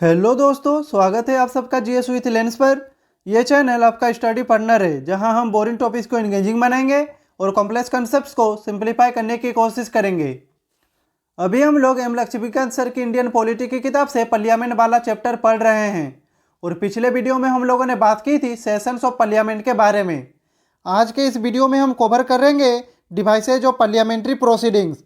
Hello दोस्तों, स्वागत है आप सबका जीएस विथ लेंस पर। यह चैनल आपका स्टडी पार्टनर है जहां हम बोरिंग टॉपिक्स को एंगेजिंग बनाएंगे और कॉम्प्लेक्स कॉन्सेप्ट्स को सिंप्लीफाई करने की कोशिश करेंगे। अभी हम लोग एम लक्ष्मीकांत सर की इंडियन पॉलिटी की किताब से पार्लियामेंट वाला चैप्टर पढ़ रहे हैं और पिछले वीडियो में हम लोगों ने बात की थी सेशंस ऑफ पार्लियामेंट के बारे में। आज के इस वीडियो में हम कवर करेंगे डिवाइसेज ऑफ पार्लियामेंट्री प्रोसीडिंग्स।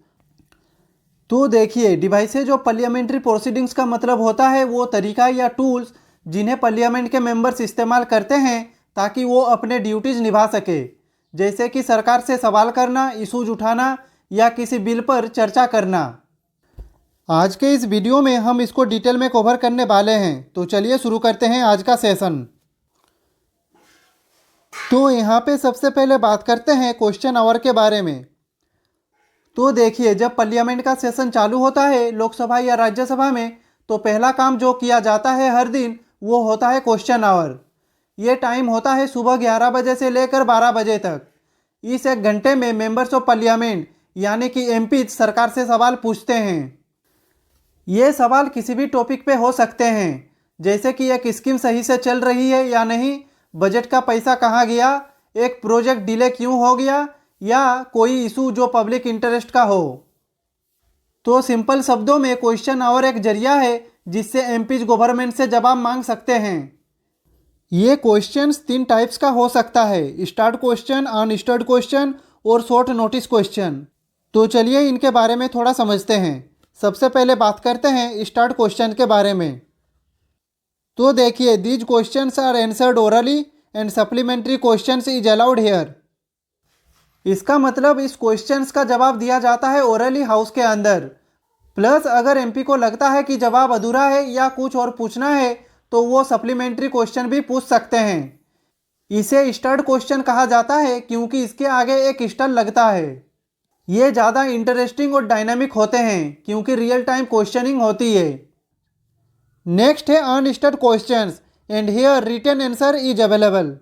तो देखिए, डिवाइसेज ऑफ पार्लियामेंट्री प्रोसीडिंग्स का मतलब होता है वो तरीका या टूल्स जिन्हें पार्लियामेंट के मेंबर्स इस्तेमाल करते हैं ताकि वो अपने ड्यूटीज निभा सके, जैसे कि सरकार से सवाल करना, इशूज उठाना या किसी बिल पर चर्चा करना। आज के इस वीडियो में हम इसको डिटेल में कवर करने वाले हैं। तो चलिए शुरू करते हैं आज का सेशन। तो यहाँ पे सबसे पहले बात करते हैं क्वेश्चन आवर के बारे में। तो देखिए, जब पार्लियामेंट का सेशन चालू होता है लोकसभा या राज्यसभा में, तो पहला काम जो किया जाता है हर दिन वो होता है क्वेश्चन आवर। ये टाइम होता है सुबह 11 बजे से लेकर 12 बजे तक। इस एक घंटे में मेंबर्स ऑफ पार्लियामेंट यानी कि एमपी सरकार से सवाल पूछते हैं। ये सवाल किसी भी टॉपिक पे हो सकते हैं, जैसे कि एक स्कीम सही से चल रही है या नहीं, बजट का पैसा कहाँ गया, एक प्रोजेक्ट डिले क्यों हो गया, या कोई इशू जो पब्लिक इंटरेस्ट का हो। तो सिंपल शब्दों में क्वेश्चन आवर एक जरिया है जिससे एमपीज गवर्नमेंट से जवाब मांग सकते हैं। ये क्वेश्चंस 3 टाइप्स का हो सकता है, स्टार्ट क्वेश्चन, अनस्टार्ट क्वेश्चन और शॉर्ट नोटिस क्वेश्चन। तो चलिए इनके बारे में थोड़ा समझते हैं। सबसे पहले बात करते हैं स्टार्ट क्वेश्चन के बारे में। तो देखिए, these questions are answered orally and supplementary questions is allowed here. इसका मतलब इस क्वेश्चंस का जवाब दिया जाता है ओरली हाउस के अंदर। प्लस अगर एमपी को लगता है कि जवाब अधूरा है या कुछ और पूछना है तो वो सप्लीमेंट्री क्वेश्चन भी पूछ सकते हैं। इसे स्टार्ट क्वेश्चन कहा जाता है क्योंकि इसके आगे एक स्टार लगता है। ये ज़्यादा इंटरेस्टिंग और डायनामिक होते हैं क्योंकि रियल टाइम क्वेश्चनिंग होती है। नेक्स्ट है unstarred questions and here written answer is available.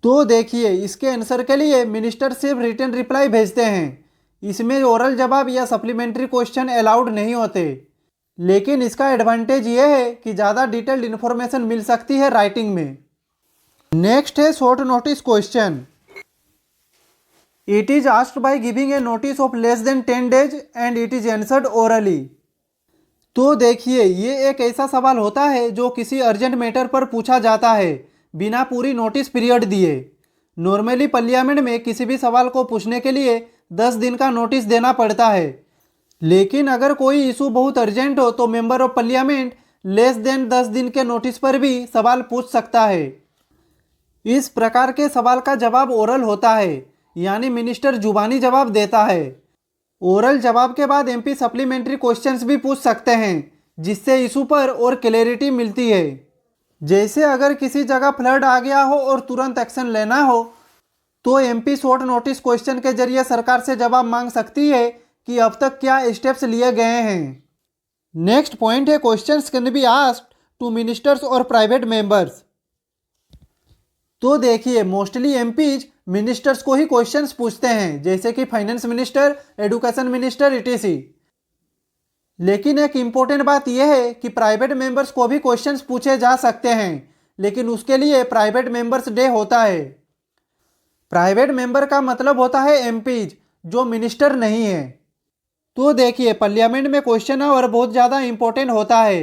तो देखिए, इसके आंसर के लिए मिनिस्टर सिर्फ रिटन रिप्लाई भेजते हैं। इसमें ओरल जवाब या सप्लीमेंट्री क्वेश्चन अलाउड नहीं होते। लेकिन इसका एडवांटेज ये है कि ज़्यादा डिटेल्ड इन्फॉर्मेशन मिल सकती है राइटिंग में। नेक्स्ट है short notice question. It is asked by giving a notice of less than 10 days and it is answered orally. तो देखिए, ये एक ऐसा सवाल होता है जो किसी अर्जेंट मैटर पर पूछा जाता है बिना पूरी नोटिस पीरियड दिए। नॉर्मली पार्लियामेंट में किसी भी सवाल को पूछने के लिए 10 दिन का नोटिस देना पड़ता है, लेकिन अगर कोई इशू बहुत अर्जेंट हो तो member of parliament less than 10 दिन के नोटिस पर भी सवाल पूछ सकता है। इस प्रकार के सवाल का जवाब ओरल होता है, यानी मिनिस्टर जुबानी जवाब देता है। ओरल जवाब के बाद एमपी सप्लीमेंट्री क्वेश्चंस भी पूछ सकते हैं जिससे इशू पर और क्लैरिटी मिलती है। जैसे अगर किसी जगह फ्लड आ गया हो और तुरंत एक्शन लेना हो तो एमपी शॉर्ट नोटिस क्वेश्चन के जरिए सरकार से जवाब मांग सकती है कि अब तक क्या स्टेप्स लिए गए हैं। नेक्स्ट पॉइंट है questions can be asked to ministers और प्राइवेट मेंबर्स। तो देखिए, मोस्टली एमपीज मिनिस्टर्स को ही क्वेश्चंस पूछते हैं, जैसे कि finance minister, education minister, etc.. लेकिन एक इम्पोर्टेंट बात यह है कि प्राइवेट मेंबर्स को भी क्वेश्चंस पूछे जा सकते हैं, लेकिन उसके लिए प्राइवेट मेंबर्स डे होता है। प्राइवेट मेंबर का मतलब होता है एमपीज जो मिनिस्टर नहीं है। तो देखिए, पार्लियामेंट में क्वेश्चन आवर बहुत ज़्यादा इंपॉर्टेंट होता है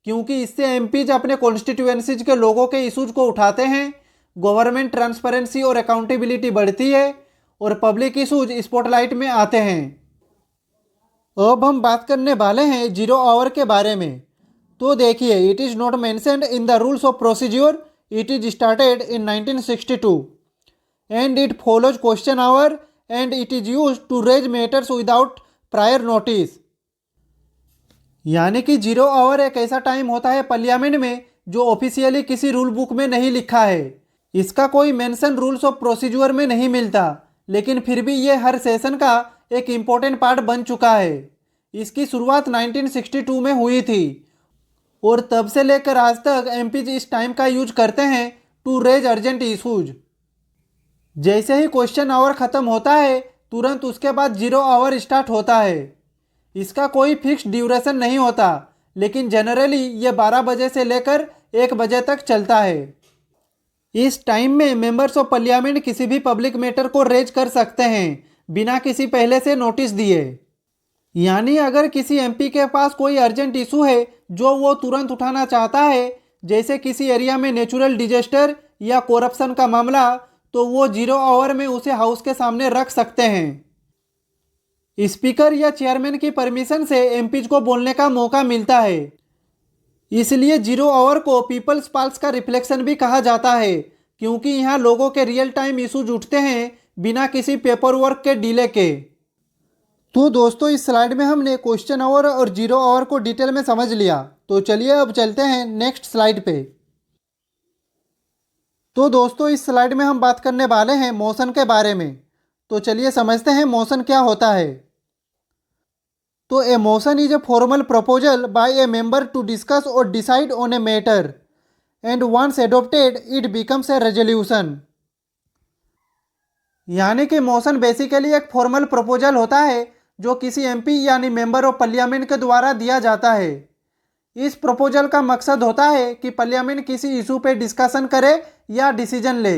क्योंकि इससे एमपीज अपने कॉन्स्टिट्यूएंसीज के लोगों के इशूज को उठाते हैं, गवर्नमेंट ट्रांसपेरेंसी और अकाउंटेबिलिटी बढ़ती है और पब्लिक इशूज स्पॉटलाइट में आते हैं। अब हम बात करने वाले हैं जीरो आवर के बारे में। तो देखिए, it is not mentioned in the rules of procedure. It is started in 1962 and it follows question hour and it is use to raise matters without prior notice. यानी कि जीरो आवर एक ऐसा time होता है parliament में जो officially किसी rule book में नहीं लिखा है। इसका कोई मेंशन रूल्स ऑफ प्रोसीज्योर में नहीं मिलता, लेकिन फिर भी ये हर सेशन का एक इम्पोर्टेंट पार्ट बन चुका है। इसकी शुरुआत 1962 में हुई थी और तब से लेकर आज तक एमपीज इस टाइम का यूज करते हैं टू रेज अर्जेंट इशूज। जैसे ही क्वेश्चन आवर ख़त्म होता है तुरंत उसके बाद जीरो आवर स्टार्ट होता है। इसका कोई फिक्स ड्यूरेशन नहीं होता, लेकिन जनरली ये 12 बजे से लेकर 1 बजे तक चलता है। इस टाइम में मेंबर्स ऑफ पार्लियामेंट किसी भी पब्लिक मैटर को रेज कर सकते हैं बिना किसी पहले से नोटिस दिए। यानी अगर किसी एमपी के पास कोई अर्जेंट इशू है जो वो तुरंत उठाना चाहता है, जैसे किसी एरिया में नेचुरल डिजास्टर या करप्शन का मामला, तो वो 0 आवर में उसे हाउस के सामने रख सकते हैं। स्पीकर या चेयरमैन की परमिशन से एमपीज को बोलने का मौका मिलता है। इसलिए 0 आवर को पीपल्स पल्स का रिफ्लेक्शन भी कहा जाता है, क्योंकि यहाँ लोगों के रियल टाइम इशूज उठते हैं बिना किसी पेपर वर्क के डिले के। तो दोस्तों इस स्लाइड में हमने क्वेश्चन आवर और 0 आवर को डिटेल में समझ लिया। तो चलिए अब चलते हैं नेक्स्ट स्लाइड पे। तो दोस्तों इस स्लाइड में हम बात करने वाले हैं मोशन के बारे में। तो चलिए समझते हैं मोशन क्या होता है। तो a motion is a formal proposal by a member to discuss और decide on a matter and once adopted it becomes a resolution. यानी कि मोशन बेसिकली एक फॉर्मल प्रपोजल होता है जो किसी एमपी यानी मेंबर ऑफ पार्लियामेंट के द्वारा दिया जाता है। इस प्रपोजल का मकसद होता है कि पार्लियामेंट किसी इशू पे डिस्कशन करे या डिसीजन ले।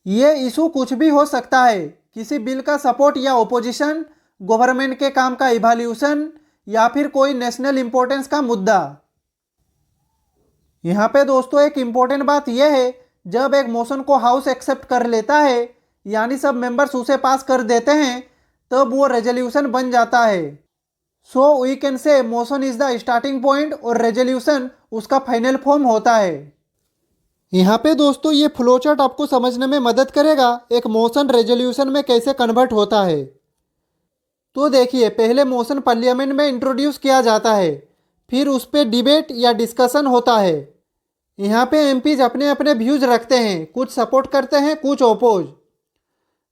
ये इशू कुछ भी हो सकता है, किसी बिल का सपोर्ट या ओपोजिशन, गवर्नमेंट के काम का इवैल्यूएशन या फिर कोई नेशनल इंपॉर्टेंस का मुद्दा। यहाँ पे दोस्तों एक इम्पोर्टेंट बात यह है, जब एक मोशन को हाउस एक्सेप्ट कर लेता है यानी सब मेंबर्स उसे पास कर देते हैं, तब वो रेजोल्यूशन बन जाता है। So we can say motion is the starting point और रेजोल्यूशन उसका फाइनल फॉर्म होता है। यहाँ पे दोस्तों ये फ्लो चार्ट आपको समझने में मदद करेगा एक मोशन रेजोल्यूशन में कैसे कन्वर्ट होता है। तो देखिए, पहले मोशन पार्लियामेंट में इंट्रोड्यूस किया जाता है, फिर उस पर डिबेट या डिस्कशन होता है। यहाँ पे एमपीज अपने अपने व्यूज रखते हैं, कुछ सपोर्ट करते हैं, कुछ ओपोज।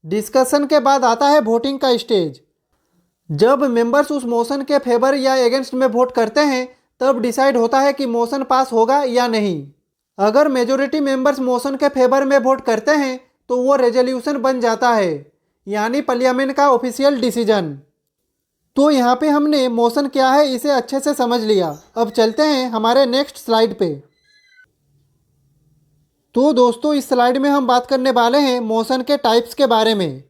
डिस्कशन के बाद आता है वोटिंग का स्टेज। जब मेंबर्स उस मोशन के फेवर या अगेंस्ट में वोट करते हैं तब डिसाइड होता है कि मोशन पास होगा या नहीं। अगर मेजोरिटी मेंबर्स मोशन के फेवर में वोट करते हैं तो वो रेजोल्यूशन बन जाता है, यानी पार्लियामेंट का ऑफिशियल डिसीजन। तो यहाँ पे हमने मोशन क्या है इसे अच्छे से समझ लिया। अब चलते हैं हमारे नेक्स्ट स्लाइड पे। तो दोस्तों इस स्लाइड में हम बात करने वाले हैं मोशन के टाइप्स के बारे में।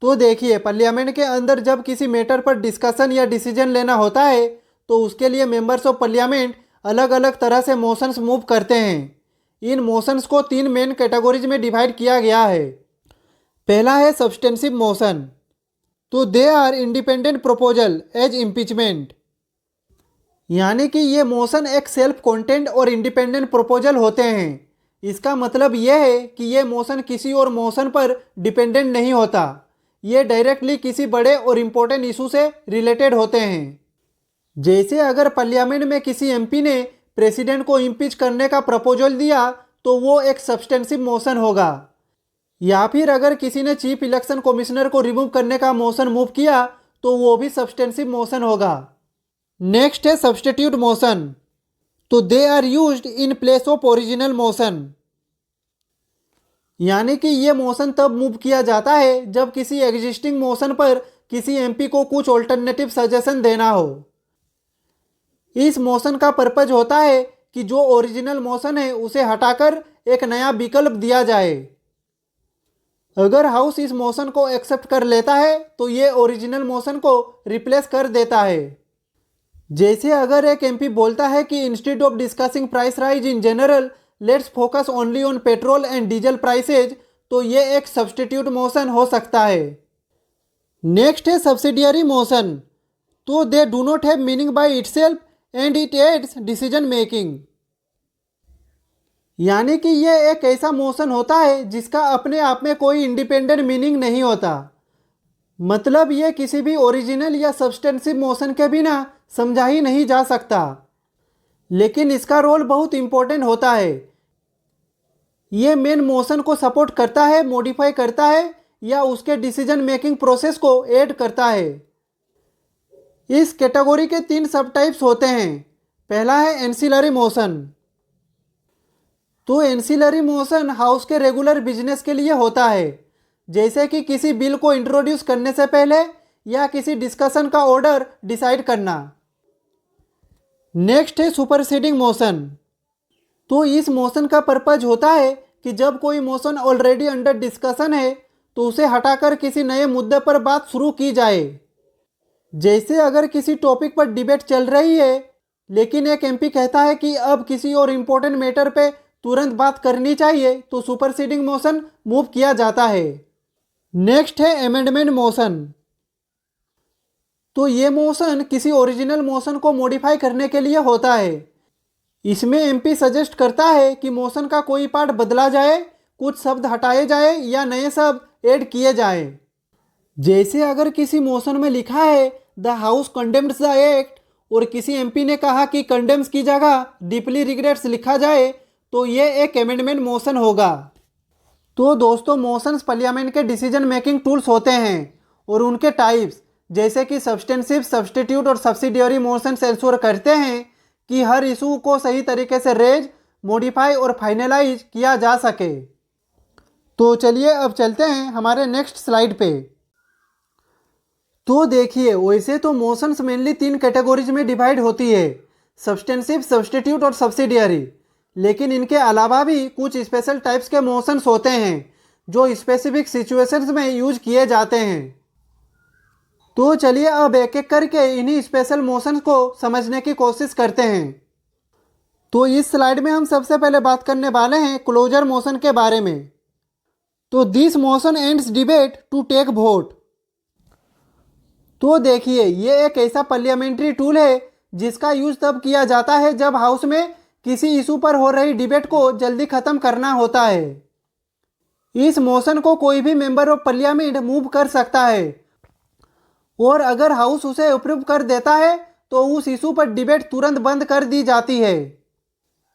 तो देखिए, पार्लियामेंट के अंदर जब किसी मैटर पर डिस्कशन या डिसीजन लेना होता है तो उसके लिए मेंबर्स ऑफ पार्लियामेंट अलग अलग तरह से मोशंस मूव करते हैं। इन मोशंस को 3 मेन कैटेगरीज में डिवाइड किया गया है। पहला है सब्सटेंसिव मोशन। तो they are independent proposal as impeachment. यानी कि ये मोशन एक सेल्फ कंटेंट और इंडिपेंडेंट प्रपोजल होते हैं। इसका मतलब यह है कि ये मोशन किसी और मोशन पर डिपेंडेंट नहीं होता, ये डायरेक्टली किसी बड़े और इम्पोर्टेंट इशू से रिलेटेड होते हैं। जैसे अगर पार्लियामेंट में किसी एमपी ने प्रेसिडेंट को इम्पीच करने का प्रपोजल दिया तो वो एक सब्सटेंसिव मोशन होगा, या फिर अगर किसी ने चीफ इलेक्शन कमिश्नर को रिमूव करने का मोशन मूव किया तो वो भी सब्सटेंसिव मोशन होगा। नेक्स्ट है सब्स्टिट्यूट मोशन। तो they are used in place of original motion. यानी कि ये मोशन तब मूव किया जाता है जब किसी एग्जिस्टिंग मोशन पर किसी एमपी को कुछ ऑल्टरनेटिव सजेशन देना हो। इस मोशन का पर्पज होता है कि जो ओरिजिनल मोशन है उसे हटाकर एक नया विकल्प दिया जाए। अगर हाउस इस मोशन को एक्सेप्ट कर लेता है तो ये ओरिजिनल मोशन को रिप्लेस कर देता है। जैसे अगर एक एमपी बोलता है कि instead of discussing price rise in general let's focus only on petrol and diesel prices, तो ये एक सब्स्टिट्यूट मोशन हो सकता है। नेक्स्ट है सब्सिडियरी मोशन। तो they do not have meaning by itself and it adds decision making. यानी कि ये एक ऐसा मोशन होता है जिसका अपने आप में कोई इंडिपेंडेंट मीनिंग नहीं होता, मतलब ये किसी भी ओरिजिनल या सब्सटेंसिव मोशन के बिना समझा ही नहीं जा सकता, लेकिन इसका रोल बहुत इंपॉर्टेंट होता है। ये मेन मोशन को सपोर्ट करता है, मॉडिफाई करता है या उसके डिसीजन मेकिंग प्रोसेस को ऐड करता है। इस कैटेगरी के 3 सब टाइप्स होते हैं। पहला है एंसिलरी मोशन। तो एंसिलरी मोशन हाउस के रेगुलर बिजनेस के लिए होता है, जैसे कि किसी बिल को इंट्रोड्यूस करने से पहले या किसी डिस्कशन का ऑर्डर डिसाइड करना। नेक्स्ट है सुपरसीडिंग मोशन। तो इस मोशन का पर्पज होता है कि जब कोई मोशन ऑलरेडी अंडर डिस्कशन है तो उसे हटाकर किसी नए मुद्दे पर बात शुरू की जाए। जैसे अगर किसी टॉपिक पर डिबेट चल रही है लेकिन एक एमपी कहता है कि अब किसी और इम्पोर्टेंट मैटर पे तुरंत बात करनी चाहिए तो सुपरसीडिंग मोशन मूव किया जाता है। नेक्स्ट है अमेंडमेंट मोशन। तो ये मोशन किसी ओरिजिनल मोशन को मॉडिफाई करने के लिए होता है। इसमें एमपी सजेस्ट करता है कि मोशन का कोई पार्ट बदला जाए, कुछ शब्द हटाए जाए या नए शब्द ऐड किए जाए। जैसे अगर किसी मोशन में लिखा है the house condemns the act और किसी एमपी ने कहा कि कंडेम्स की जगह डीपली रिग्रेट्स लिखा जाए तो ये एक अमेंडमेंट मोशन होगा। तो दोस्तों मोशंस पार्लियामेंट के डिसीजन मेकिंग टूल्स होते हैं और उनके टाइप्स जैसे कि सब्सटेंसिव, सब्स्टिट्यूट और सब्सिडियरी मोशंस एंश्योर करते हैं कि हर इशू को सही तरीके से रेज, मॉडिफाई और फाइनलाइज किया जा सके। तो चलिए अब चलते हैं हमारे नेक्स्ट स्लाइड पे। तो देखिए वैसे तो मोशंस मेनली 3 कैटेगरीज में डिवाइड होती है, सब्सटेंसिव, सब्स्टिट्यूट और सब्सिडियरी। लेकिन इनके अलावा भी कुछ स्पेशल टाइप्स के मोशंस होते हैं जो स्पेसिफिक सिचुएशंस में यूज किए जाते हैं। तो चलिए अब एक एक करके इन्हीं स्पेशल मोशंस को समझने की कोशिश करते हैं। तो इस स्लाइड में हम सबसे पहले बात करने वाले हैं क्लोजर मोशन के बारे में। तो this motion ends debate to take vote. तो देखिए ये एक ऐसा पार्लियामेंट्री टूल है जिसका यूज तब किया जाता है जब हाउस में किसी इशू पर हो रही डिबेट को जल्दी खत्म करना होता है। इस मोशन को कोई भी मेंबर ऑफ पार्लियामेंट मूव कर सकता है और अगर हाउस उसे अप्रूव कर देता है तो उस इशू पर डिबेट तुरंत बंद कर दी जाती है।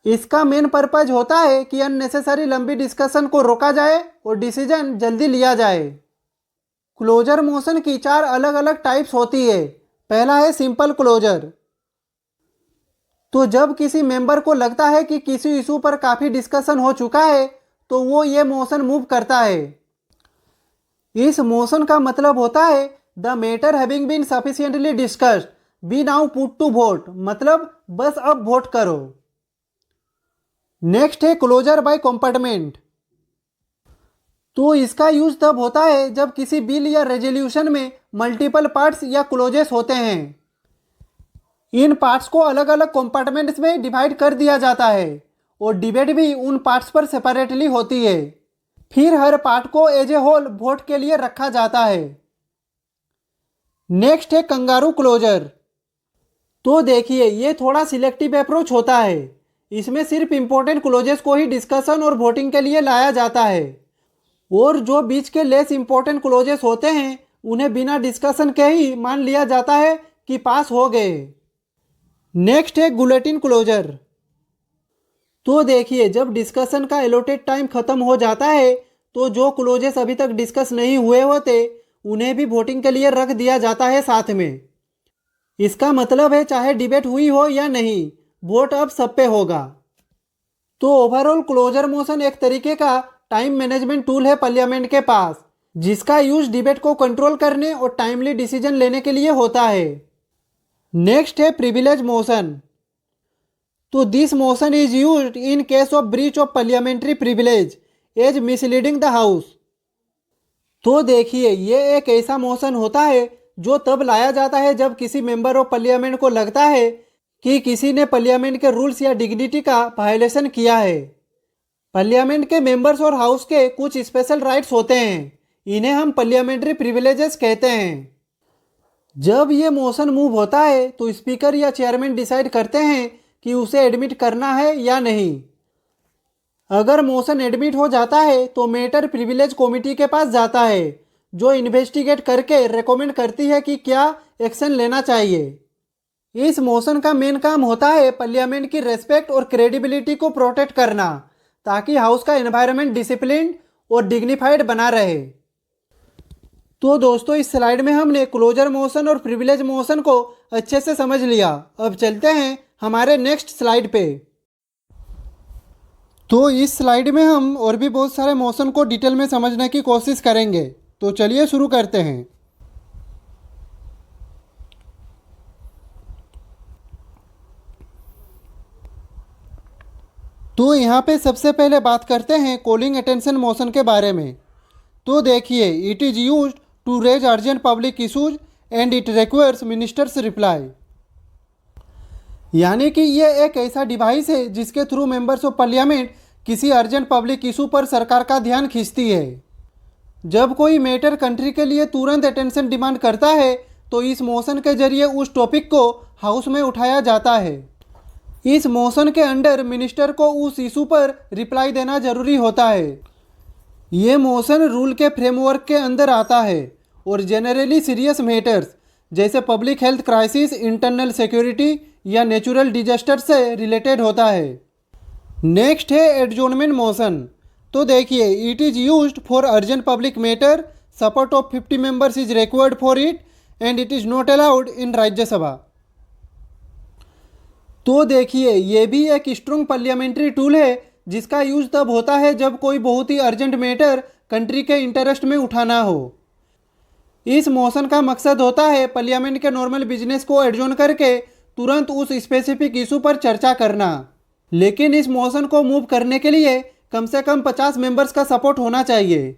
इसका मेन पर्पज होता है कि अननेसेसरी लंबी डिस्कशन को रोका जाए और डिसीजन जल्दी लिया जाए। क्लोजर मोशन की 4 अलग अलग टाइप्स होती है। पहला है सिंपल क्लोजर। तो जब किसी मेंबर को लगता है कि किसी इशू पर काफ़ी डिस्कशन हो चुका है तो वो ये मोशन मूव करता है। इस मोशन का मतलब होता है the matter having been sufficiently discussed be now put to vote, मतलब बस अब वोट करो। नेक्स्ट है क्लोजर बाय कंपार्टमेंट। तो इसका यूज तब होता है जब किसी बिल या रेजोल्यूशन में मल्टीपल पार्ट्स या क्लोजेस होते हैं। इन पार्ट्स को अलग अलग कंपार्टमेंट्स में डिवाइड कर दिया जाता है और डिबेट भी उन पार्ट्स पर सेपरेटली होती है। फिर हर पार्ट को एज ए होल वोट के लिए रखा जाता है। नेक्स्ट है कंगारू क्लोजर। तो देखिए ये थोड़ा सिलेक्टिव अप्रोच होता है। इसमें सिर्फ इंपॉर्टेंट क्लोजेस को ही डिस्कशन और वोटिंग के लिए लाया जाता है और जो बीच के लेस इंपॉर्टेंट क्लोजेस होते हैं उन्हें बिना डिस्कशन के ही मान लिया जाता है कि पास हो गए। नेक्स्ट है गुलेटिन क्लोजर। तो देखिए जब डिस्कशन का एलोटेड टाइम खत्म हो जाता है तो जो क्लोजेस अभी तक डिस्कस नहीं हुए होते उन्हें भी वोटिंग के लिए रख दिया जाता है साथ में। इसका मतलब है चाहे डिबेट हुई हो या नहीं, वोट अब सब पे होगा। तो ओवरऑल क्लोजर मोशन एक तरीके का टाइम मैनेजमेंट टूल है पार्लियामेंट के पास जिसका यूज डिबेट को कंट्रोल करने और टाइमली डिसीजन लेने के लिए होता है। नेक्स्ट है प्रिविलेज मोशन। तो this motion is used in case of breach of parliamentary privilege as misleading the house. तो देखिए ये एक ऐसा मोशन होता है जो तब लाया जाता है जब किसी मेंबर ऑफ पार्लियामेंट को लगता है कि किसी ने पार्लियामेंट के रूल्स या डिग्निटी का वायलेशन किया है। पार्लियामेंट के मेंबर्स और हाउस के कुछ स्पेशल राइट्स होते हैं, इन्हें हम पार्लियामेंट्री प्रिविलेजेस कहते हैं। जब ये मोशन मूव होता है तो स्पीकर या चेयरमैन डिसाइड करते हैं कि उसे एडमिट करना है या नहीं। अगर मोशन एडमिट हो जाता है तो मैटर प्रिविलेज कमेटी के पास जाता है जो इन्वेस्टिगेट करके रेकमेंड करती है कि क्या एक्शन लेना चाहिए। इस मोशन का मेन काम होता है पार्लियामेंट की रेस्पेक्ट और क्रेडिबिलिटी को प्रोटेक्ट करना ताकि हाउस का एनवायरनमेंट डिसिप्लिन और डिग्निफाइड बना रहे। तो दोस्तों इस स्लाइड में हमने क्लोजर मोशन और प्रिविलेज मोशन को अच्छे से समझ लिया। अब चलते हैं हमारे नेक्स्ट स्लाइड पे। तो इस स्लाइड में हम और भी बहुत सारे मोशन को डिटेल में समझने की कोशिश करेंगे। तो चलिए शुरू करते हैं। तो यहाँ पे सबसे पहले बात करते हैं कॉलिंग अटेंशन मोशन के बारे में। तो देखिए, it is use to raise urgent public issues and it requires ministers reply. यानी कि ये एक ऐसा डिवाइस है जिसके थ्रू मेंबर्स ऑफ पार्लियामेंट किसी अर्जेंट पब्लिक इशू पर सरकार का ध्यान खींचती है। जब कोई मैटर कंट्री के लिए तुरंत अटेंशन डिमांड करता है तो इस मोशन के जरिए उस टॉपिक को हाउस में उठाया जाता है। इस मोशन के अंडर मिनिस्टर को उस इशू पर रिप्लाई देना जरूरी होता है। ये मोशन रूल के फ्रेमवर्क के अंदर आता है और जनरली सीरियस मैटर्स जैसे public health crisis, internal security या नेचुरल डिजास्टर से रिलेटेड होता है। नेक्स्ट है एडजोर्नमेंट मोशन। तो देखिए, it is used for urgent public matter, support of 50 members is required for it and it is not allowed in Rajya Sabha. तो देखिए, ये भी एक स्ट्रॉन्ग पार्लियामेंट्री टूल है जिसका यूज तब होता है जब कोई बहुत ही अर्जेंट मैटर कंट्री के इंटरेस्ट में उठाना हो। इस मोशन का मकसद होता है पार्लियामेंट के नॉर्मल बिजनेस को एडजॉर्न करके तुरंत उस स्पेसिफिक इशू पर चर्चा करना। लेकिन इस मोशन को मूव करने के लिए कम से कम 50 मेंबर्स का सपोर्ट होना चाहिए।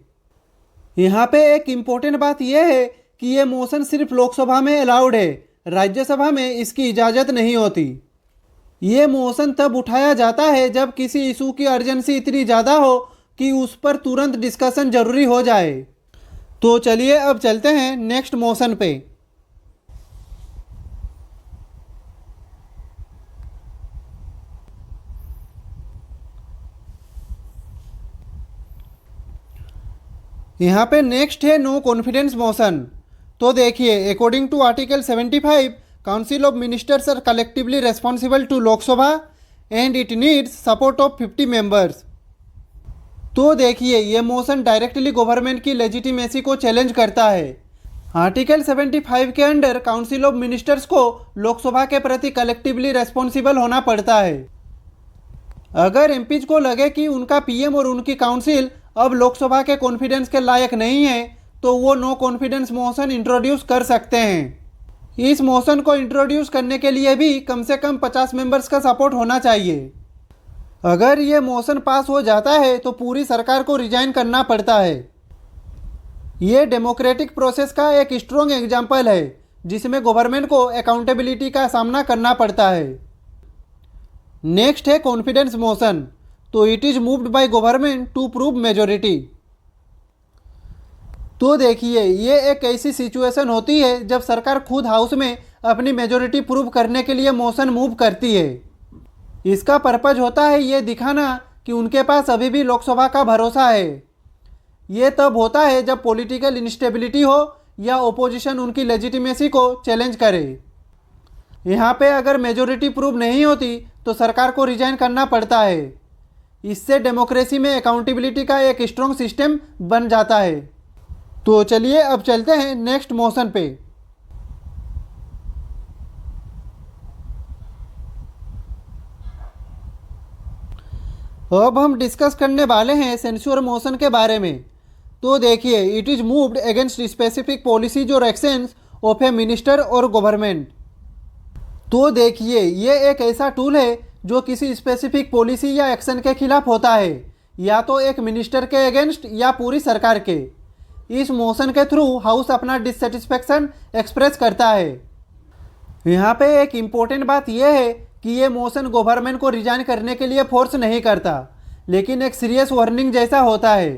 यहाँ पे एक इम्पोर्टेंट बात यह है कि ये मोशन सिर्फ लोकसभा में अलाउड है, राज्यसभा में इसकी इजाज़त नहीं होती। ये मोशन तब उठाया जाता है जब किसी इशू की अर्जेंसी इतनी ज़्यादा हो कि उस पर तुरंत डिस्कशन जरूरी हो जाए। तो चलिए अब चलते हैं नेक्स्ट मोशन पे। यहाँ पे नेक्स्ट है नो कॉन्फिडेंस मोशन। तो देखिए, according to article 75 council of ministers are collectively responsible to Lok Sabha and it needs support of 50 members. तो देखिए, ये मोशन डायरेक्टली गवर्नमेंट की लेजिटिमेसी को चैलेंज करता है। आर्टिकल 75 के अंडर काउंसिल ऑफ मिनिस्टर्स को लोकसभा के प्रति कलेक्टिवली रेस्पॉन्सिबल होना पड़ता है। अगर एमपीज को लगे कि उनका पीएम और उनकी काउंसिल अब लोकसभा के कॉन्फिडेंस के लायक नहीं है तो वो नो कॉन्फिडेंस मोशन इंट्रोड्यूस कर सकते हैं। इस मोशन को इंट्रोड्यूस करने के लिए भी कम से कम 50 मेंबर्स का सपोर्ट होना चाहिए। अगर ये मोशन पास हो जाता है तो पूरी सरकार को रिजाइन करना पड़ता है। ये डेमोक्रेटिक प्रोसेस का एक स्ट्रॉन्ग एग्जाम्पल है जिसमें गवर्नमेंट को अकाउंटेबिलिटी का सामना करना पड़ता है। नेक्स्ट है कॉन्फिडेंस मोशन। तो it is moved by government to prove majority. तो देखिए, ये एक ऐसी सिचुएशन होती है जब सरकार खुद हाउस में अपनी मेजोरिटी प्रूव करने के लिए मोशन मूव करती है। इसका पर्पज होता है ये दिखाना कि उनके पास अभी भी लोकसभा का भरोसा है। ये तब होता है जब पॉलिटिकल इंस्टेबिलिटी हो या ओपोजिशन उनकी लेजिटिमेसी को चैलेंज करे। यहाँ पे अगर मेजोरिटी प्रूव नहीं होती तो सरकार को रिजाइन करना पड़ता है। इससे डेमोक्रेसी में अकाउंटेबिलिटी का एक स्ट्रॉन्ग सिस्टम बन जाता है। तो चलिए अब चलते हैं नेक्स्ट मोशन पे। अब हम डिस्कस करने वाले हैं सेंसर मोशन के बारे में। तो देखिए, it is moved against specific policies और एक्शंस ऑफ ए मिनिस्टर और गवर्नमेंट। तो देखिए, ये एक ऐसा टूल है जो किसी स्पेसिफिक पॉलिसी या एक्शन के खिलाफ होता है, या तो एक मिनिस्टर के अगेंस्ट या पूरी सरकार के। इस मोशन के थ्रू हाउस अपना डिससेटिस्फेक्शन एक्सप्रेस करता है। यहाँ पे एक इम्पोर्टेंट बात यह है कि ये मोशन गवर्नमेंट को रिजाइन करने के लिए फोर्स नहीं करता, लेकिन एक सीरियस वार्निंग जैसा होता है।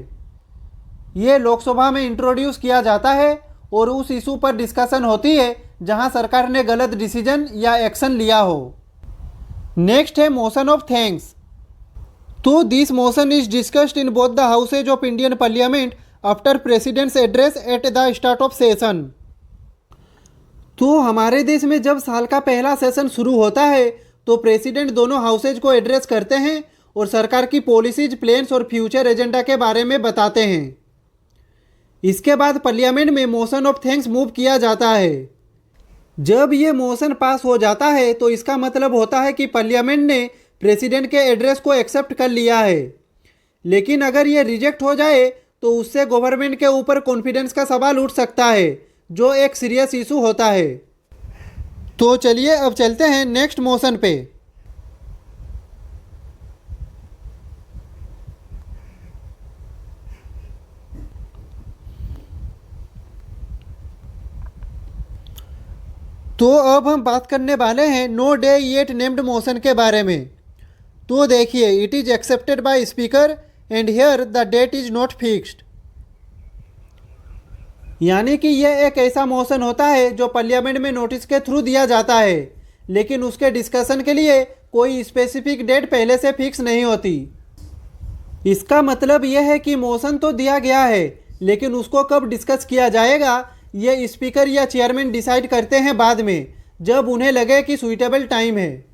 ये लोकसभा में इंट्रोड्यूस किया जाता है और उस इशू पर डिस्कशन होती है जहां सरकार ने गलत डिसीजन या एक्शन लिया हो। नेक्स्ट है मोशन ऑफ थैंक्स। तो this motion is discussed in both the houses of Indian parliament after president's address at the start of session. तो हमारे देश में जब साल का पहला सेशन शुरू होता है तो प्रेसिडेंट दोनों हाउसेज को एड्रेस करते हैं और सरकार की पॉलिसीज, प्लान्स और फ्यूचर एजेंडा के बारे में बताते हैं। इसके बाद पार्लियामेंट में मोशन ऑफ थैंक्स मूव किया जाता है। जब ये मोशन पास हो जाता है तो इसका मतलब होता है कि पार्लियामेंट ने प्रेसिडेंट के एड्रेस को एक्सेप्ट कर लिया है। लेकिन अगर ये रिजेक्ट हो जाए तो उससे गवर्नमेंट के ऊपर कॉन्फिडेंस का सवाल उठ सकता है, जो एक सीरियस इशू होता है। तो चलिए अब चलते हैं नेक्स्ट मोशन पे। तो अब हम बात करने वाले हैं no day yet named motion के बारे में। तो देखिए, it is accepted by speaker and here the date is not fixed. यानी कि यह एक ऐसा मोशन होता है जो पार्लियामेंट में नोटिस के थ्रू दिया जाता है, लेकिन उसके डिस्कशन के लिए कोई स्पेसिफिक डेट पहले से फिक्स नहीं होती। इसका मतलब यह है कि मोशन तो दिया गया है, लेकिन उसको कब डिस्कस किया जाएगा ये स्पीकर या चेयरमैन डिसाइड करते हैं बाद में, जब उन्हें लगे कि सुइटेबल टाइम है।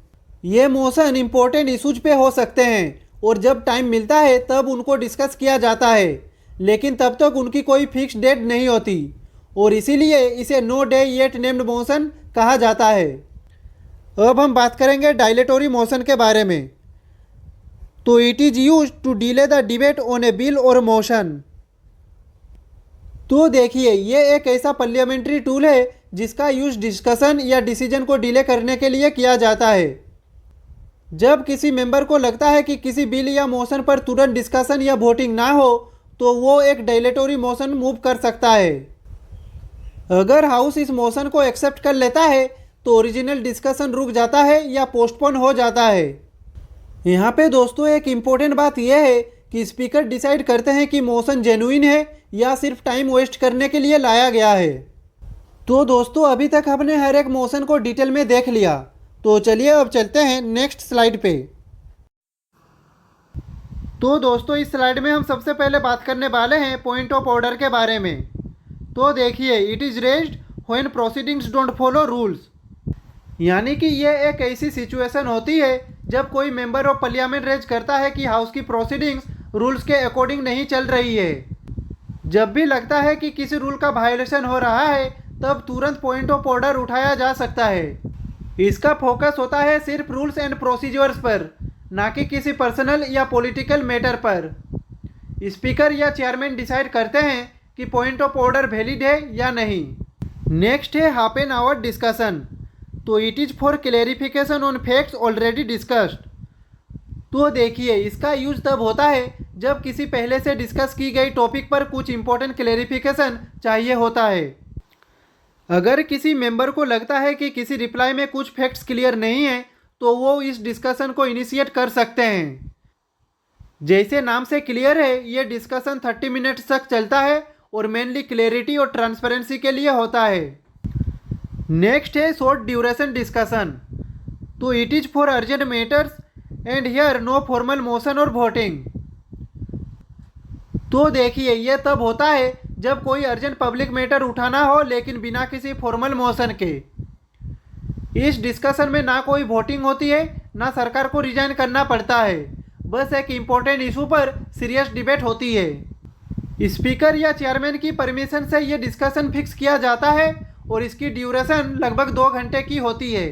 ये मोशन इंपॉर्टेंट इशूज पे हो सकते हैं और जब टाइम मिलता है तब उनको डिस्कस किया जाता है, लेकिन तब तक उनकी कोई फिक्स डेट नहीं होती और इसीलिए इसे no day yet named motion कहा जाता है। अब हम बात करेंगे डायलेटोरी मोशन के बारे में। तो it is use to delay the debate on a bill और मोशन। तो देखिए, ये एक ऐसा पार्लियामेंट्री टूल है जिसका यूज डिस्कशन या डिसीजन को डिले करने के लिए किया जाता है। जब किसी मेंबर को लगता है कि किसी बिल या मोशन पर तुरंत डिस्कशन या वोटिंग ना हो तो वो एक डायलेटोरी मोशन मूव कर सकता है। अगर हाउस इस मोशन को एक्सेप्ट कर लेता है तो ओरिजिनल डिस्कशन रुक जाता है या पोस्टपोन हो जाता है। यहाँ पे दोस्तों एक इम्पोर्टेंट बात यह है कि स्पीकर डिसाइड करते हैं कि मोशन जेन्युइन है या सिर्फ टाइम वेस्ट करने के लिए लाया गया है। तो दोस्तों अभी तक हमने हर एक मोशन को डिटेल में देख लिया, तो चलिए अब चलते हैं नेक्स्ट स्लाइड पे। तो दोस्तों इस स्लाइड में हम सबसे पहले बात करने वाले हैं पॉइंट ऑफ ऑर्डर के बारे में। तो देखिए, it is raised when proceedings don't follow rules. यानी कि यह एक ऐसी सिचुएशन होती है जब कोई मेंबर ऑफ पार्लियामेंट रेज करता है कि हाउस की प्रोसीडिंग्स रूल्स के अकॉर्डिंग नहीं चल रही है। जब भी लगता है कि किसी रूल का वायलेशन हो रहा है तब तुरंत पॉइंट ऑफ ऑर्डर उठाया जा सकता है। इसका फोकस होता है सिर्फ रूल्स एंड प्रोसीजर्स पर, ना कि किसी पर्सनल या पॉलिटिकल मैटर पर। स्पीकर या चेयरमैन डिसाइड करते हैं कि पॉइंट ऑफ ऑर्डर वैलिड है या नहीं। नेक्स्ट है हाफ एन आवर डिस्कशन। तो it is for clarification on facts already discussed. तो देखिए, इसका यूज तब होता है जब किसी पहले से डिस्कस की गई टॉपिक पर कुछ इंपॉर्टेंट क्लेरिफिकेशन चाहिए होता है। अगर किसी मेंबर को लगता है कि किसी रिप्लाई में कुछ फैक्ट्स क्लियर नहीं है तो वो इस डिस्कशन को इनिशिएट कर सकते हैं। जैसे नाम से क्लियर है, ये डिस्कशन 30 मिनट्स तक चलता है और मेनली क्लैरिटी और ट्रांसपेरेंसी के लिए होता है। नेक्स्ट है शॉर्ट ड्यूरेशन डिस्कशन। तो it is for urgent matters and here no formal motion और वोटिंग। तो देखिए, ये तब होता है जब कोई अर्जेंट पब्लिक मैटर उठाना हो लेकिन बिना किसी फॉर्मल मोशन के। इस डिस्कशन में ना कोई वोटिंग होती है ना सरकार को रिजाइन करना पड़ता है, बस एक इम्पोर्टेंट इशू पर सीरियस डिबेट होती है। स्पीकर या चेयरमैन की परमिशन से ये डिस्कशन फिक्स किया जाता है और इसकी ड्यूरेशन लगभग 2 घंटे की होती है।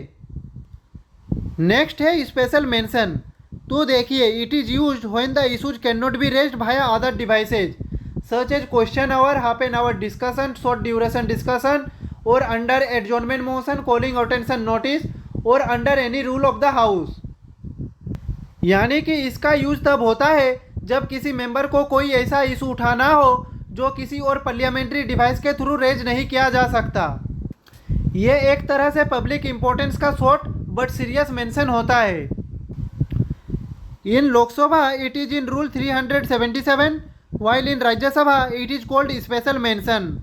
नेक्स्ट है स्पेशल मेंशन। तो देखिए, it is used when the issues cannot be raised via other devices such as question hour, half an hour discussion, short duration discussion और under adjournment motion, calling attention notice और under any rule of the house. यानी कि इसका use तब होता है जब किसी मेंबर को कोई ऐसा इशू उठाना हो जो किसी और पार्लियामेंट्री डिवाइस के थ्रू रेज नहीं किया जा सकता। ये एक तरह से पब्लिक इंपॉर्टेंस का शॉर्ट बट सीरियस मेंशन होता है। In Lok Sabha it is in rule 377 while in Rajya Sabha it is called special mention.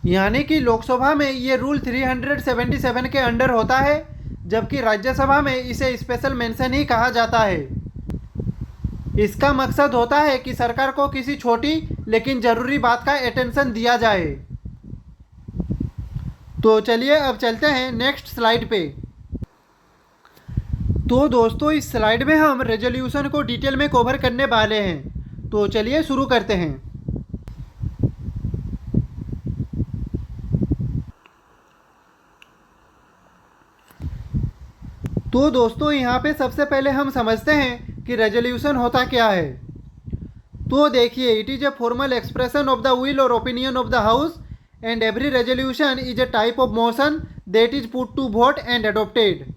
यानी कि लोकसभा में ये रूल 377 के अंडर होता है, जबकि राज्यसभा में इसे स्पेशल मेंशन ही कहा जाता है। इसका मकसद होता है कि सरकार को किसी छोटी लेकिन ज़रूरी बात का अटेंशन दिया जाए। तो चलिए अब चलते हैं नेक्स्ट स्लाइड पे। तो दोस्तों इस स्लाइड में हम रेजोल्यूशन को डिटेल में कवर करने वाले हैं, तो चलिए शुरू करते हैं। तो दोस्तों यहाँ पे सबसे पहले हम समझते हैं कि रेजोल्यूशन होता क्या है। तो देखिए, it is a formal expression of the will और opinion of the house and every resolution is a type of motion that is put to vote and adopted.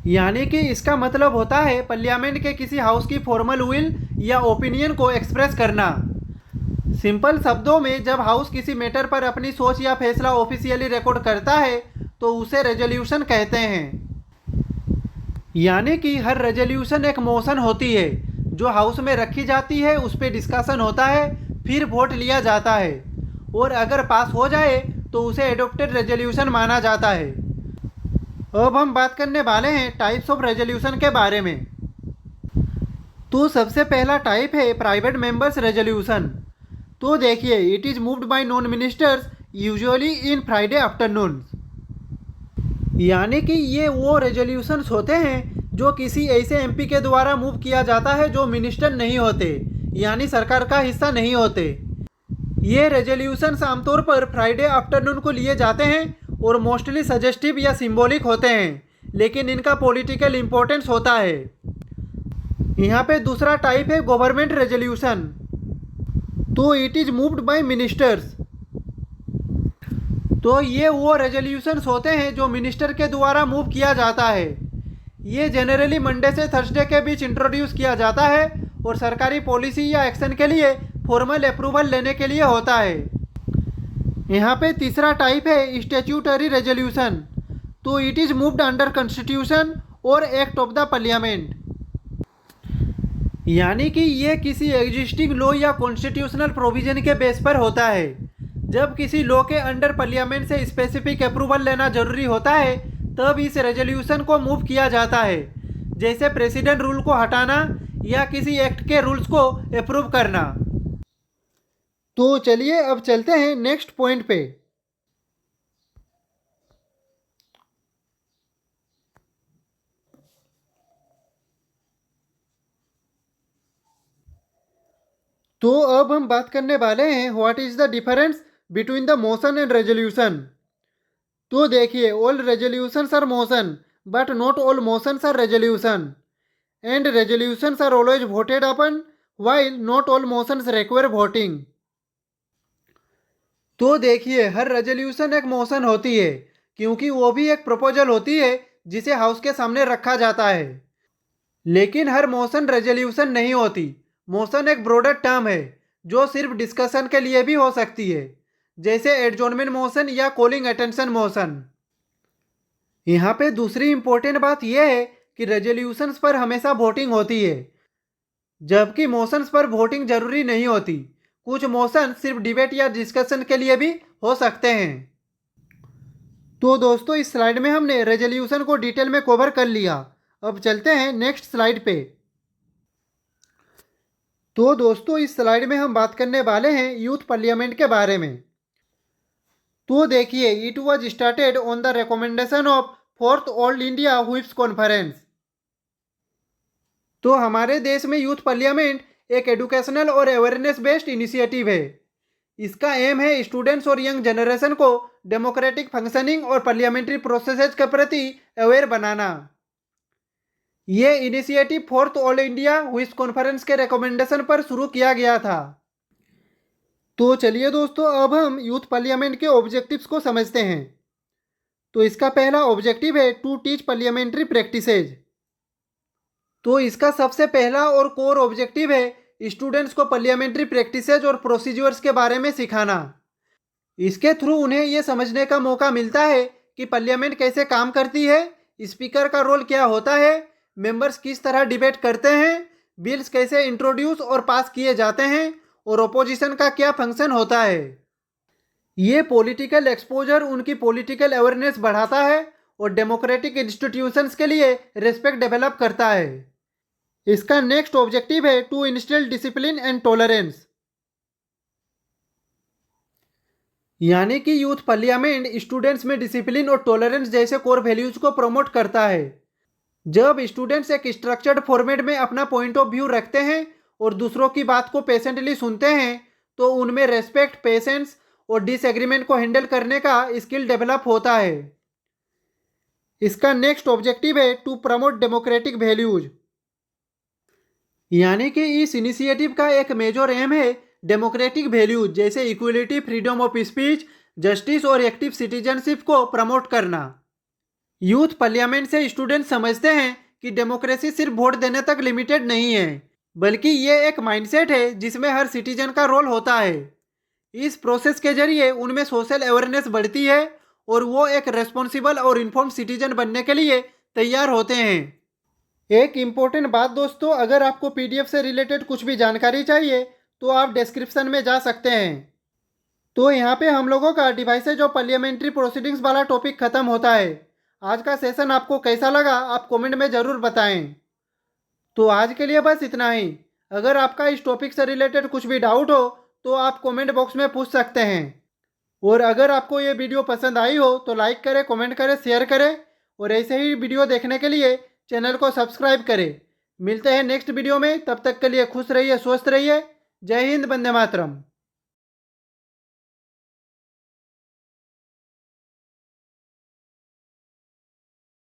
यानी कि इसका मतलब होता है पार्लियामेंट के किसी हाउस की फॉर्मल विल या ओपिनियन को एक्सप्रेस करना। सिंपल शब्दों में जब हाउस किसी मैटर पर अपनी सोच या फैसला ऑफिशियली रिकॉर्ड करता है तो उसे रेजोल्यूशन कहते हैं। यानी कि हर रेजोल्यूशन एक मोशन होती है जो हाउस में रखी जाती है, उस पर डिस्कशन होता है, फिर वोट लिया जाता है और अगर पास हो जाए तो उसे एडोप्टेड रेजोल्यूशन माना जाता है। अब हम बात करने वाले हैं टाइप्स ऑफ रेजोल्यूशन के बारे में। तो सबसे पहला टाइप है प्राइवेट मेंबर्स रेजोल्यूशन। तो देखिए, it is moved bye non ministers usually in Friday afternoon. यानी कि ये वो रेजोल्यूशंस होते हैं जो किसी ऐसे एमपी के द्वारा मूव किया जाता है जो मिनिस्टर नहीं होते, यानी सरकार का हिस्सा नहीं होते। ये रेजोल्यूशंस आमतौर पर फ्राइडे आफ्टरनून को लिए जाते हैं और मोस्टली सजेस्टिव या सिंबॉलिक होते हैं, लेकिन इनका पॉलिटिकल इम्पोर्टेंस होता है। यहाँ पे दूसरा टाइप है गवर्नमेंट रेजोल्यूशन। तो it is moved bye ministers. तो ये वो रेजोल्यूशंस होते हैं जो मिनिस्टर के द्वारा मूव किया जाता है। ये जनरली मंडे से थर्सडे के बीच इंट्रोड्यूस किया जाता है और सरकारी पॉलिसी या एक्शन के लिए फॉर्मल अप्रूवल लेने के लिए होता है। यहाँ पे तीसरा टाइप है स्टैट्यूटरी रेजोल्यूशन। तो it is moved under constitution और एक्ट ऑफ द पार्लियामेंट। यानी कि ये किसी एग्जिस्टिंग लॉ या कॉन्स्टिट्यूशनल प्रोविजन के बेस पर होता है। जब किसी लॉ के अंडर पार्लियामेंट से स्पेसिफिक अप्रूवल लेना जरूरी होता है तब इस रेजोल्यूशन को मूव किया जाता है, जैसे प्रेसिडेंट रूल को हटाना या किसी एक्ट के रूल्स को अप्रूव करना। तो चलिए अब चलते हैं नेक्स्ट पॉइंट पे। तो अब हम बात करने वाले हैं what is the difference between the motion and resolution. तो देखिए, all resolutions are motion but not all motions are resolution and resolutions are always voted upon while not all motions require voting. तो देखिए, हर resolution एक motion होती है क्योंकि वो भी एक प्रपोजल होती है जिसे हाउस के सामने रखा जाता है। लेकिन हर मोशन रेजोल्यूशन नहीं होती। मोशन एक ब्रॉडर टर्म है जो सिर्फ डिस्कशन के लिए भी हो सकती है, जैसे एडजॉर्नमेंट मोशन या कॉलिंग अटेंशन मोशन। यहाँ पे दूसरी इंपॉर्टेंट बात यह है कि रेजोल्यूशंस पर हमेशा वोटिंग होती है, जबकि मोशंस पर वोटिंग जरूरी नहीं होती। कुछ मोशन सिर्फ डिबेट या डिस्कशन के लिए भी हो सकते हैं। तो दोस्तों, इस स्लाइड में हमने रेजोल्यूशन को डिटेल में कवर कर लिया। अब चलते हैं नेक्स्ट स्लाइड पे। तो दोस्तों, इस स्लाइड में हम बात करने वाले हैं यूथ पार्लियामेंट के बारे में। तो देखिए, it was started on the recommendation of fourth all India whips conference. तो हमारे देश में यूथ पार्लियामेंट एक एजुकेशनल और अवेयरनेस बेस्ड इनिशिएटिव है। इसका एम है स्टूडेंट्स और यंग जनरेशन को डेमोक्रेटिक फंक्शनिंग और पार्लियामेंट्री प्रोसेसेस के प्रति अवेयर बनाना। ये initiative fourth all India whips conference के रिकमेंडेशन पर शुरू किया गया था। तो चलिए दोस्तों, अब हम यूथ पार्लियामेंट के ऑब्जेक्टिव्स को समझते हैं। तो इसका पहला ऑब्जेक्टिव है टू टीच पार्लियामेंट्री प्रैक्टिसेज। तो इसका सबसे पहला और कोर ऑब्जेक्टिव है स्टूडेंट्स को पार्लियामेंट्री प्रैक्टिसेज और प्रोसीजर्स के बारे में सिखाना। इसके थ्रू उन्हें यह समझने का मौका मिलता है कि पार्लियामेंट कैसे काम करती है, स्पीकर का रोल क्या होता है, मेंबर्स किस तरह डिबेट करते हैं, बिल्स कैसे इंट्रोड्यूस और पास किए जाते हैं और ओपोजिशन का क्या फंक्शन होता है। ये पॉलिटिकल एक्सपोजर उनकी पॉलिटिकल अवेयरनेस बढ़ाता है और डेमोक्रेटिक इंस्टीट्यूशंस के लिए रिस्पेक्ट डेवलप करता है। इसका नेक्स्ट ऑब्जेक्टिव है to instil discipline and tolerance. यानी कि यूथ पार्लियामेंट स्टूडेंट्स में डिसिप्लिन और टॉलरेंस जैसे कोर वैल्यूज को प्रमोट करता है। जब स्टूडेंट्स एक स्ट्रक्चर्ड फॉर्मेट में अपना पॉइंट ऑफ व्यू रखते हैं और दूसरों की बात को पेशेंटली सुनते हैं तो उनमें रेस्पेक्ट, पेशेंस और डिसएग्रीमेंट को हैंडल करने का स्किल डेवलप होता है। इसका नेक्स्ट ऑब्जेक्टिव है टू प्रमोट डेमोक्रेटिक वैल्यूज। यानी कि इस इनिशिएटिव का एक मेजर एम है डेमोक्रेटिक वैल्यूज जैसे equality, freedom of speech, justice और एक्टिव सिटीजनशिप को प्रमोट करना। यूथ पार्लियामेंट से स्टूडेंट समझते हैं कि डेमोक्रेसी सिर्फ वोट देने तक लिमिटेड नहीं है, बल्कि ये एक माइंडसेट है जिसमें हर सिटीजन का रोल होता है। इस प्रोसेस के जरिए उनमें सोशल अवेयरनेस बढ़ती है और वो एक रेस्पॉन्सिबल और इन्फॉर्म सिटीजन बनने के लिए तैयार होते हैं। एक इम्पोर्टेंट बात दोस्तों, अगर आपको पीडीएफ से रिलेटेड कुछ भी जानकारी चाहिए तो आप डिस्क्रिप्शन में जा सकते हैं। तो यहाँ पे हम लोगों का डिवाइसेज ऑफ पार्लियामेंट्री प्रोसीडिंग्स वाला टॉपिक खत्म होता है। आज का सेशन आपको कैसा लगा आप कमेंट में ज़रूर बताएं। तो आज के लिए बस इतना ही। अगर आपका इस टॉपिक से रिलेटेड कुछ भी डाउट हो तो आप कमेंट बॉक्स में पूछ सकते हैं। और अगर आपको ये वीडियो पसंद आई हो तो लाइक करें, कमेंट करें, शेयर करें और ऐसे ही वीडियो देखने के लिए चैनल को सब्सक्राइब करें। मिलते हैं नेक्स्ट वीडियो में, तब तक के लिए खुश रहिए, स्वस्थ रहिए। जय हिंद, वंदे मातरम।